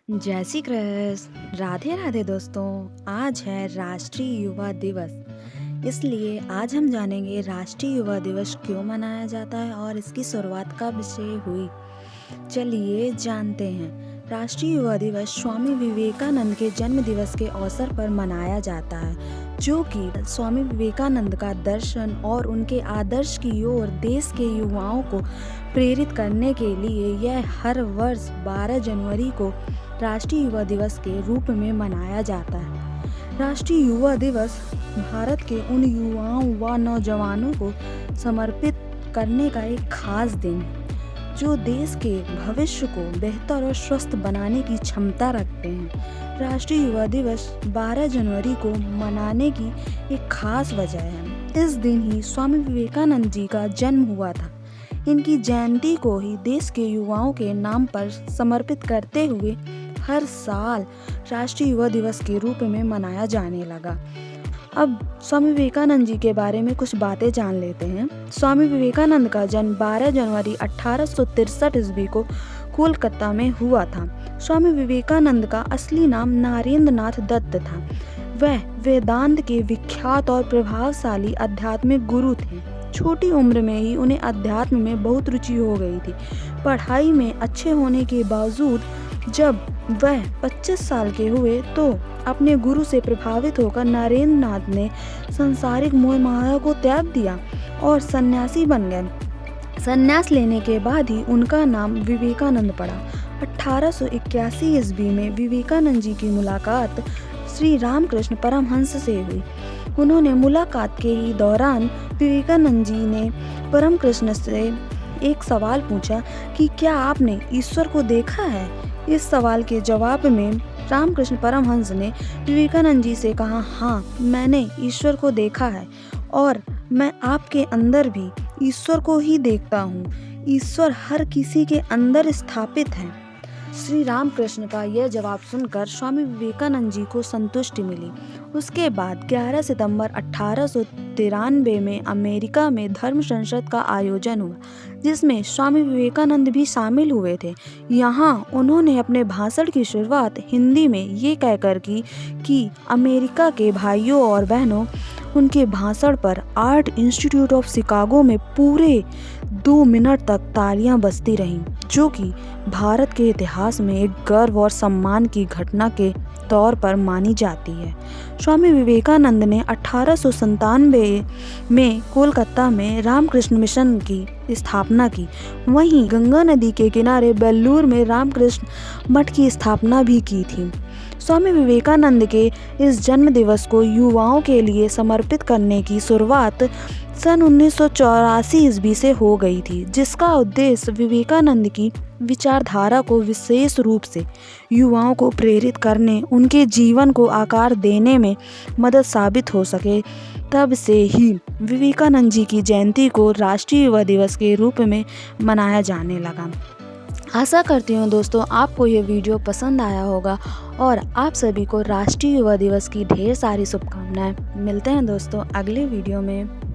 जय श्री कृष्ण। राधे राधे दोस्तों। आज है राष्ट्रीय युवा दिवस, इसलिए आज हम जानेंगे राष्ट्रीय युवा दिवस क्यों मनाया जाता है और इसकी शुरुआत कब से हुई। चलिए जानते हैं। राष्ट्रीय युवा दिवस स्वामी विवेकानंद के जन्म दिवस के अवसर पर मनाया जाता है, जो कि स्वामी विवेकानंद का दर्शन और उनके आदर्श की ओर देश के युवाओं को प्रेरित करने के लिए यह हर वर्ष 12 जनवरी को राष्ट्रीय युवा दिवस के रूप में मनाया जाता है। राष्ट्रीय युवा दिवस भारत के उन युवाओं व नौजवानों को समर्पित करने का एक खास दिन है जो देश के भविष्य को बेहतर और स्वस्थ बनाने की क्षमता रखते हैं। राष्ट्रीय युवा दिवस 12 जनवरी को मनाने की एक खास वजह है। इस दिन ही स्वामी विवेकानंद जी का जन्म हुआ था। इनकी जयंती को ही देश के युवाओं के नाम पर समर्पित करते हुए हर साल राष्ट्रीय युवा दिवस के रूप में मनाया जाने लगा। अब स्वामी विवेकानंद जी के बारे में कुछ बातें जान लेते हैं। स्वामी विवेकानंद का जन्म 12 जनवरी 1863 ईस्वी को कोलकाता में हुआ था। स्वामी विवेकानंद का असली नाम नरेंद्र नाथ दत्त था। वह वेदांत के विख्यात और प्रभावशाली आध्यात्मिक गुरु थे। छोटी उम्र में ही उन्हें अध्यात्म में बहुत रुचि हो गई थी। पढ़ाई में अच्छे होने के बावजूद जब वह 25 साल के हुए तो अपने गुरु से प्रभावित होकर नरेंद्र नाथ ने सांसारिक मोह माया को त्याग दिया और सन्यासी बन गए। सन्यास लेने के बाद ही उनका नाम विवेकानंद पड़ा। 1881 ईस्वी में विवेकानंद जी की मुलाकात श्री रामकृष्ण परमहंस से हुई। उन्होंने मुलाकात के ही दौरान विवेकानंद जी ने परमकृष्ण से एक सवाल पूछा कि क्या आपने ईश्वर को देखा है। इस सवाल के जवाब में रामकृष्ण परमहंस ने विवेकानंद जी से कहा, हाँ, मैंने ईश्वर को देखा है और मैं आपके अंदर भी ईश्वर को ही देखता हूँ। ईश्वर हर किसी के अंदर स्थापित है। श्री रामकृष्ण का यह जवाब सुनकर स्वामी विवेकानंद जी को संतुष्टि मिली। उसके बाद 11 सितंबर 1893 में अमेरिका में धर्म संसद का आयोजन हुआ, जिसमें स्वामी विवेकानंद भी शामिल हुए थे। यहाँ उन्होंने अपने भाषण की शुरुआत हिंदी में ये कहकर की कि अमेरिका के भाइयों और बहनों, उनके भाषण पर आर्ट इंस्टीट्यूट ऑफ शिकागो में पूरे 2 मिनट तक तालियां बजती रहीं, जो कि भारत के इतिहास में एक गर्व और सम्मान की घटना के तौर पर मानी जाती है। स्वामी विवेकानंद ने 1897 में कोलकाता में रामकृष्ण मिशन की स्थापना की। वहीं गंगा नदी के किनारे बेल्लूर में रामकृष्ण मठ की स्थापना भी की थी। स्वामी विवेकानंद के इस जन्म दिवस को युवाओं के लिए समर्पित करने की शुरुआत सन 1984 ईस्वी से हो गई थी, जिसका उद्देश्य विवेकानंद की विचारधारा को विशेष रूप से युवाओं को प्रेरित करने, उनके जीवन को आकार देने में मदद साबित हो सके। तब से ही विवेकानंद जी की जयंती को राष्ट्रीय युवा दिवस के रूप में मनाया जाने लगा। आशा करती हूँ दोस्तों आपको ये वीडियो पसंद आया होगा और आप सभी को राष्ट्रीय युवा दिवस की ढेर सारी शुभकामनाएं। मिलते हैं दोस्तों अगले वीडियो में।